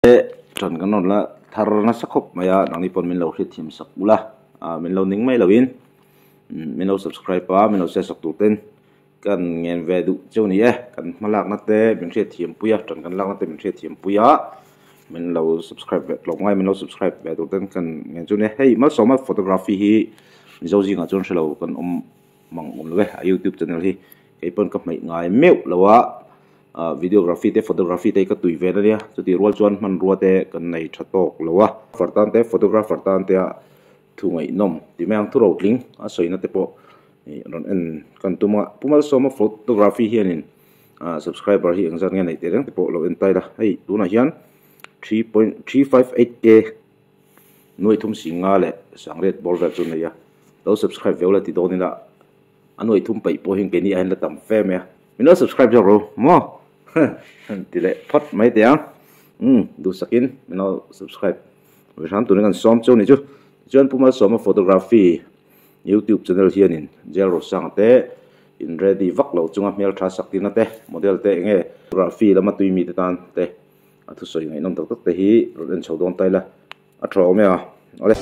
trần cái nón là thar na sắc khop maya nang ni pon min lo hrit thim sak ula min lo ning mai lo in min lo subscribe pa min lo share sak tu ten kan ngen ve du chu ni kan malak na te min hrit thim puya trần kan lak na te min hrit thim puya min lo subscribe lo ngai min lo subscribe ve tu ten kan ngen chu ne hey ma so ma photography hi mi zo ji nga chon shelo kan mang lo ve YouTube channel hi kai pon ka mai ngai meu lo wa videography te photography te ka tui ve na nia chu ti rual chuan man ruwa te kan nei thatok lowa fartan te photographer tan te thu ngai nom ti mang thu ro tling a soina te po ni ron en kan tuma pumal so ma photography hianin subscriber hi angzan nge nei te reng te po lo en tai la hei tuna hian 3.358k noi thum singa le sangret bolvel chu nei ya lo subscribe ve la ti do ni la anoi thum pai po hin ke ni an la tam fe me min lo subscribe jo ro mo tile phot mai te du sakin min lo subscribe we ram tu ngan som chu ni chu chuan puma som photography YouTube channel hianin jel ro sang te in ready vak lo chunga mel tha sak tin na te model te nge photography lama tui mi te tan te athu soi ngai nom tak tak te hi ro en chodon tai la a tro me a ole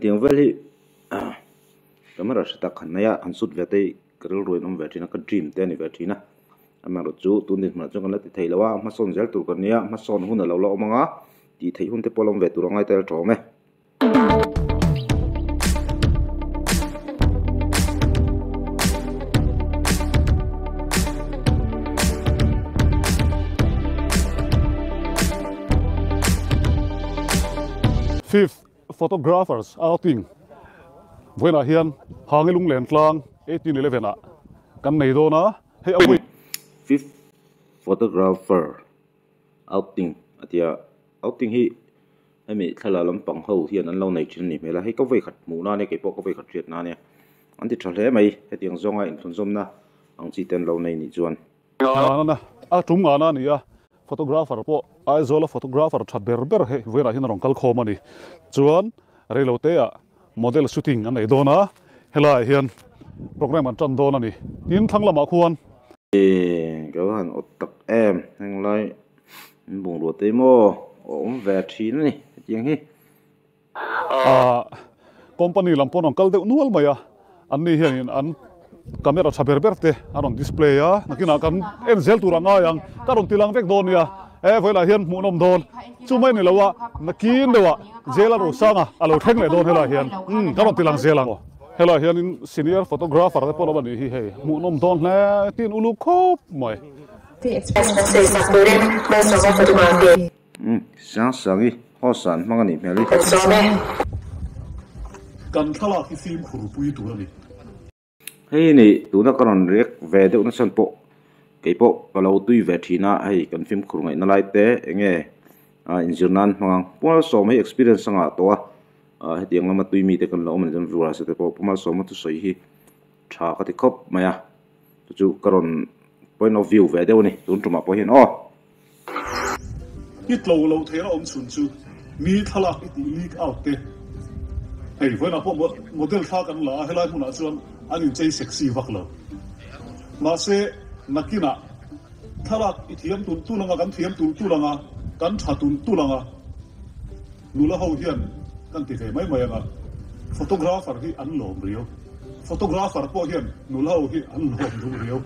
tiếng vel hi camera sa tak khanaya ansut vetei karil roin om vetina ka dream te ni vetina ama ro chu tunin ma chong la ti theilawa ma son zel tur kan nia ma son hun lo lo manga ti thei hun te polom ve tur ngai tel thome Fifth photographers outing when I hear hangilung len tlang 1811 a kan nei do na hey awi fifth photographer outing atia outing hi ami thala lam pang ho hian an lo nei thin ni mela hei ka voi khat mu na ne ke po ka voi khat riat na ne an ti thale mai he tiang zonga in thun zom na ang chi ten lo nei ni chuan na a tum nga na ni a photographer po ai zola photographer that ber he when I hear rong kal khom ani chuan relote a model shooting an nei do na hela hian program an chan do na ni tin thang lama khuan go han otak em hang lai bung ro te mo om ve thin ni tiang hi company lampon on kal de nual maya an ni hian an camera thaber te aron display a nakina kan enzel turanga yang karon tilang vek don ya voi la hian munom don chu mai ni lawa nakin dewa zela ro sanga alo theng le don hela hian karon tilang zelang hela hian in senior photographer te polo bani hi he munom don le tin ulu khop mai sang sangi hosan mangani meli kan thala ki film khur pui tu ni hei ni tuna karon rek ve de una san po ke po kalo tui ve thina hei kan film khur ngai na lai te enge injurnan mang pol so mai experience anga to he tiang lama tui mi te kan lo man jan vura se te po puma so ma tu soi hi tha ka ti khop maya chu karon point of view ve de ni tun tuma po hin it lo thera om chun chu mi thala it leak out te hei voi na po model tha kan la helai huna chuan anin chei sexy vaklo ma se nakina thalak ithiam tun tulanga kan thiam tun tulanga kan thatun tulanga nula ho hian kan ti ve mai mai anga photographer hi an lom rio photographer po hian nula ho hi an lom du rio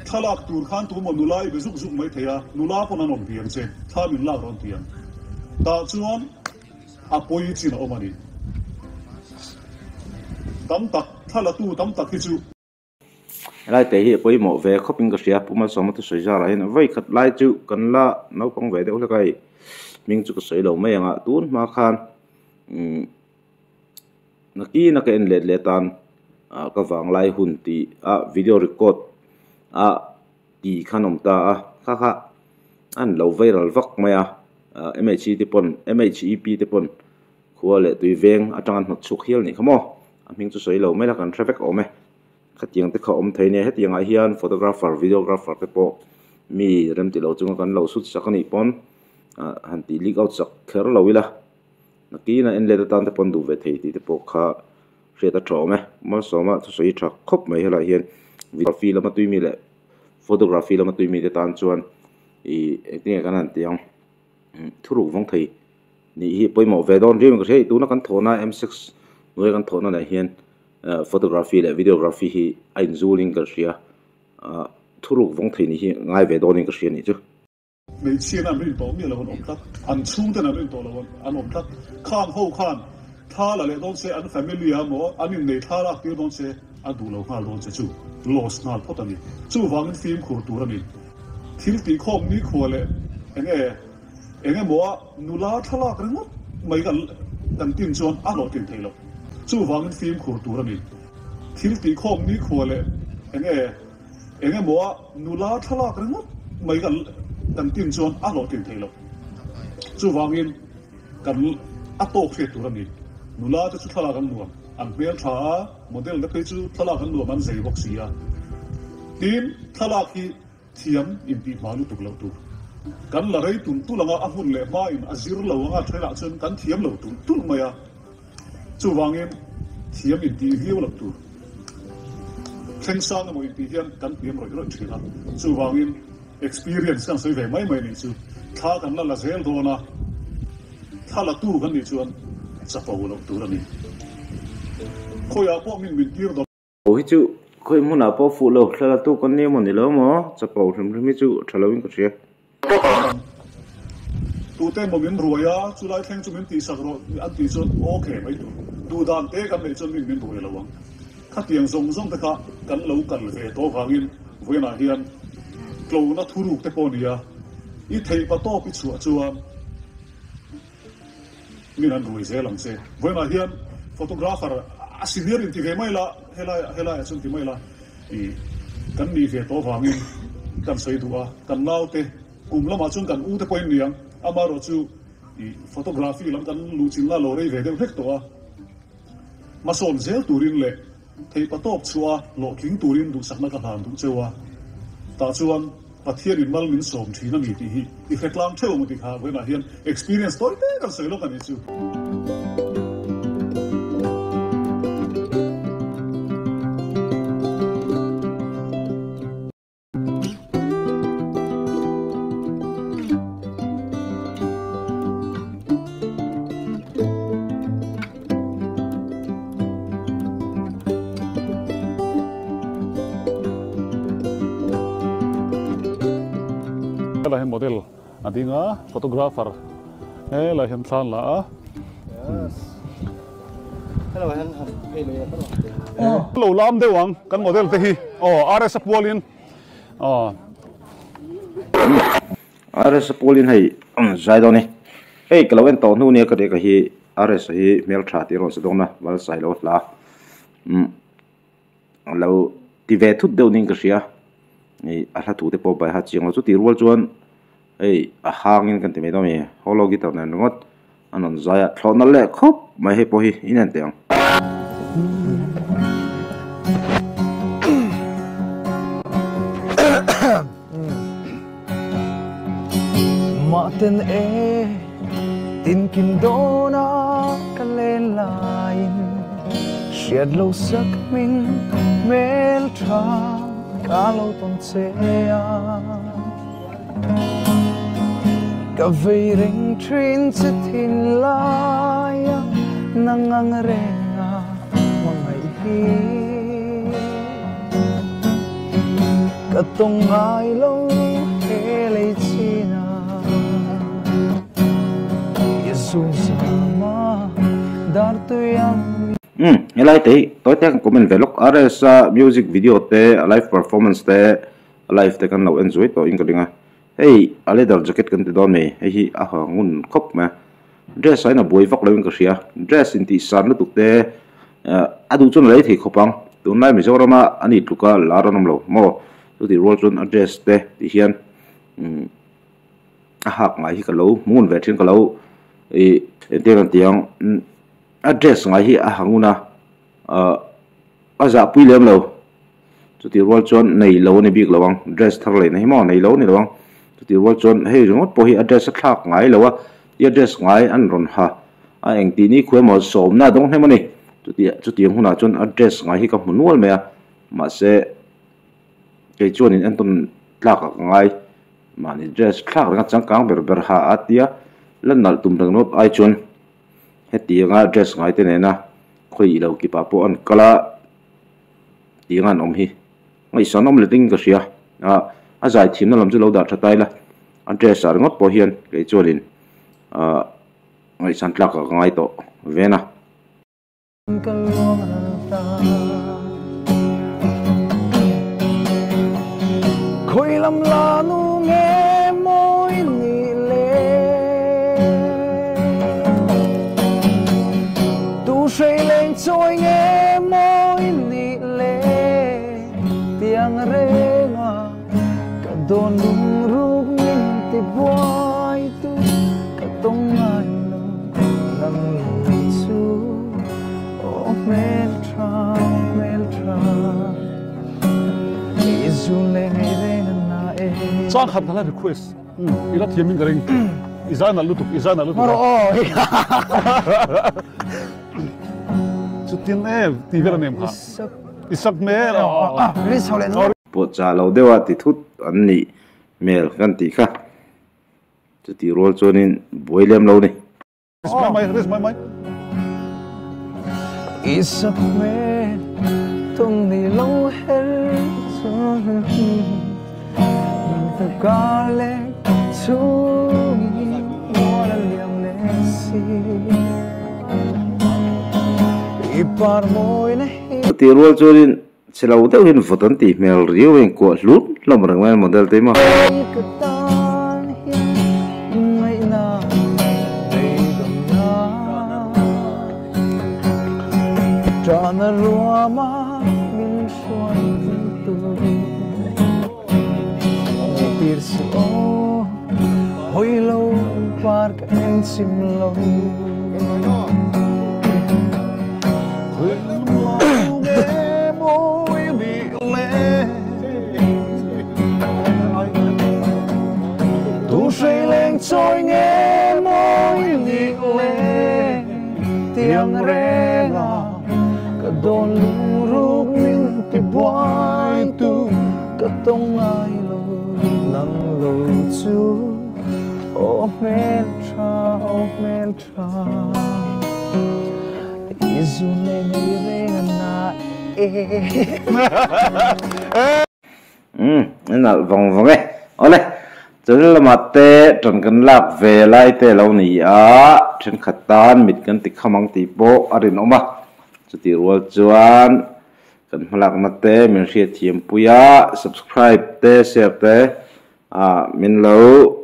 thalak tur khan tu mo nulai be zuk zuk mai theya nula pon anom piang che thamin la ron tiang ta chuan apoi chin omani tam tak thala tu tam tak hi chu lai te hi poi mo ve khoping ka sia puma so ma tu soi ja la hin vai khat lai chu kan la no pang ve de ul kai ming chu ka soi lo mai anga tun ma khan naki na ka en le tan ka wang lai hun ti video record ti khanom ta kha an lo viral vak maya MHEP te pon khuale tui veng atangan hnot chuk hial ni khamo mình chú soi lâu mấy là cần traffic ôm khát tiếng tới không thấy nè hết tiếng ai hiền photographer videographer cái bộ mi rem ti lâu chung cần lâu suốt sắc cái này pon han ti leak out sắc kher lâu ila na ki na en le tan te pon du ve thei ti te po kha re ta tro me ma so ma chú soi thak khop mai hela hiền videography lama tui mi le photography lama tui mi te tan chuan i tiếng cái nan tiếng thu rủ vong thei ni hi poimo ve don rim ko sei tu na kan thona M6 người kan thona na hiền photography le videography hi ain zuling ka ria thu rủ vong thei ni hi ngai ve don ka ria ni chu mấy chiên ăn bên tổ miệng là còn ổn tắc ăn chung tên là bên tổ là còn ăn ổn tắc khan hậu khan tha là lệ đón xe ăn family à mỏ ăn những này tha là kêu đón xe ăn đủ lâu khan đón xe chú lost nal pot anh chú vang phim khổ tủ anh thiếu tí khom ní khổ lệ anh nghe mỏ nula tha là cái ngót mấy cái tin chọn ăn lọt tiền thấy lắm chú vang phim khổ tủ anh thiếu tí khom ní khổ lệ anh nghe mỏ nula tha là cái ngót mấy cái tin chọn ăn lọt tiền thấy lắm chú vang in cái ăn tổ phết tủ anh nula cho chú tha là cái nuông anh biết thà model đó cái chú tha là cái nuông anh dễ bóc xì à tin tha là khi thiam in bị máu tục lâu tu kan la rei tun tu langa a hun le ma in azir lo nga thela chun kan thiam lo tu maya chu wangin thiam in ti hiu lo tu theng sang mo in ti hian kan piam roi thila chu wangin experience kan sei ve mai ni chu tha kan la zel do na tha la tu kan ni chuan sa pa lo tu ra ni khoya po min tir do oi chu khoi mun a po fu lo thla tu kon ne mon ni lo mo chapau thum mi chu thalawin ko ria tu te mo min ruaya chu lai theng chu min ti sak ro an ti chu okay mai tu dan te kan le chu min ruaya lo wang kha tiang zong te kha kan lo kan ve to wangin voina hian klo na thuru te ponia I thei pa to pi chu chuan min an ruai zelang se voina hian photographer senior in ti ve mai la hela chun ti mai la I kan ni ve to wangin kan sei du a kan lau te kum lama chung kan u te point niang amaro chu I photography lam kan lu chin la lo rei ve de hek to a ma son zel turin le thei pa top chua lo king turin du sakna ka han du chewa ta chuan pathian in mal min som thina mi ti hi I heklang theu mo ti kha wena hian experience story te kan sei lo kan ni chu là hình model anh đi ngã photographer là hình san là hello anh lâu lắm đấy wang kan model thế hi RS Pauline RS Pauline hay zai đó nè cái lâu anh tao nu nè cái hi RS hi mail tra ti ron sedong na mal sai lo la lâu ti ve thut deu ning ka ria ni a hla thu te po bai ha chiang chu ti rual chuan a hangin kan ti me do mi hologi taw nan ngot anon zaya thlona le khop mai he po hi inan teang ma ten tin kim do na kan len lain shed lo sak min mel tra ka lo ton se ka vei ring trin se thin la ya nangang renga mangai hi ka tong ai lo he le china yesu sama dar tu yang helai te toy te kan comment velok RS music video te live performance te live te kan lo enjoy to in kadinga hey ale dar jacket kan te don me hi a hangun khop ma dress ai na boy vak lo in ka ria dress in ti san lu te adu chon lai thei khopang tun lai mi zorama ani tuka laranam lo mo tu ti rol chon address te ti hian a hak ngai hi ka lo mun ve thin ka lo te kan tiang address ngai hi a hanguna za pui lem lo chu ti rol chon nei lo ni bik lawang dress thar le nei mo nei lo ni lawang chu ti rol chon hei ringot po hi address thak ngai lo wa i address ngai an ron ha a eng ti ni khwe mo som na dong he mani chu ti huna chon address ngai hi ka hmunual me a ma se ke chon in anton tlak ngai mani dress thak ranga changkang ber ha atia lan nal tum rang not ai chon heti nga dress ngai te ne na khoi lo ki pa po an kala tingan om hi ngai sanom le ting ka sia a zai thim na lam chu lo da thatai la address ar ngot po hian ke chorin ngai san tlak ngai to vena khoi lam la nu nghe môi ni le tu say lên trôi nghe môi ni le tiếng rê nga cả đồn lung ruk min ti boy tu cả tông ai lo nang lo chu oh mel tra izun le ngai re na e chang khat thala request ila thiamin garing izana lutuk maro oh chutin ti vera nem ha isak mer ri sole no po cha lo dewa ti thut an ni mel kan ti kha chu ti rol chonin boilem lo ni res mai isak me tung ni lo hel son ta kale chu wala liam le si ipar moi ne ti rol chorin chelo deuh hin votan ti mel riu en ko lut lom rang man model te ma ka tan hi ngai na dei dom na trana ruama min suan tu tir so hoi lo par ka en sim lo say lên trôi nghe môi ni le tiếng rê nga cả đồn lung ruk min ti boy tu cả tông ai lo nang lo chu oh mel tra izun le nei re na na vòng vòng ấy ole chân là mặt tê trần cần lạc về lại tê lâu nỉ á chân khát tan mít cần tịch khăm tì bộ ở đây mà chú tì ruột chuan cần lạc mặt tê mình sẽ thiêm puya subscribe tê share tê mình lâu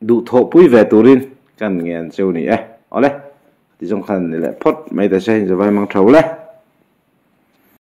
đủ thọ pui về turin cần nghe châu nỉ ole thì trong khăn này lại phốt mấy tê sẽ hình vai mang trâu lấy